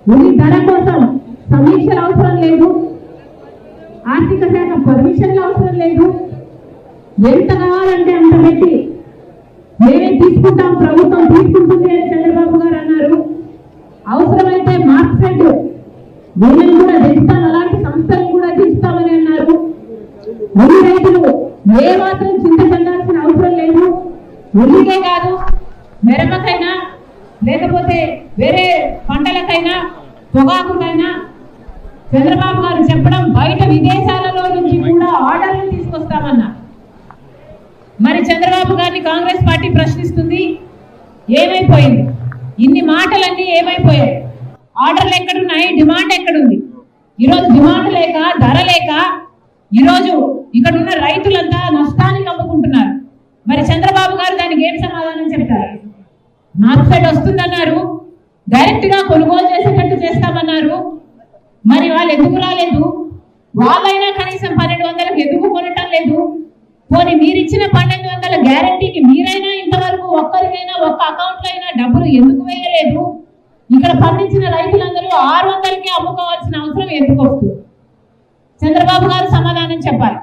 ఉల్లి ధర కోసం సమీక్షలు అవసరం లేదు, ఆర్థిక శాఖ పర్మిషన్లు అవసరం లేదు. ఎంత కావాలంటే అంత పెట్టి మేమే తీసుకుంటాం, ప్రభుత్వం తీసుకుంటుంది అని చంద్రబాబు గారు అన్నారు. అవసరమైతే మార్కెట్ వీళ్ళని కూడా తెస్తాం, అలాంటి సంస్థలు కూడా తీస్తామని అన్నారు. ఉల్లి రైతులు ఏ మాత్రం చింత చెందాల్సిన అవసరం లేదు. ఉల్లికే కాదు, మిరపకైనా లేకపోతే వేరే పంటలకైనా పొగాకుకైనా చంద్రబాబు గారు చెప్పడం బయట విదేశాలలో నుంచి కూడా ఆర్డర్లు తీసుకొస్తామన్నా. మరి చంద్రబాబు గారిని కాంగ్రెస్ పార్టీ ప్రశ్నిస్తుంది, ఏమైపోయింది? ఇన్ని మాటలన్నీ ఏమైపోయాయి? ఆర్డర్లు ఎక్కడున్నాయి? డిమాండ్ ఎక్కడుంది? ఈరోజు డిమాండ్ లేక, ధర లేక ఈరోజు ఇక్కడ ఉన్న రైతులంతా నష్టానికి అమ్ముకుంటున్నారు. మరి చంద్రబాబు గారు దానికి ఏం సమాధానం చెప్తారు? మార్కెట్ వస్తుందన్నారు, డైరెక్ట్ గా కొనుగోలు చేసేటట్టు చేస్తామన్నారు. మరి వాళ్ళు ఎందుకు రాలేదు? వాళ్ళైనా కనీసం 1200కి ఎందుకు కొనటం లేదు? పోనీ మీరిచ్చిన 1200 గ్యారంటీకి మీరైనా ఇంతవరకు ఒక్కరికైనా ఒక్క అకౌంట్లో అయినా డబ్బులు ఎందుకు వేయలేదు? ఇక్కడ పండించిన రైతులందరూ 600కే అమ్ముకోవాల్సిన అవసరం ఎందుకు వస్తుంది? చంద్రబాబు గారు సమాధానం చెప్పాలి.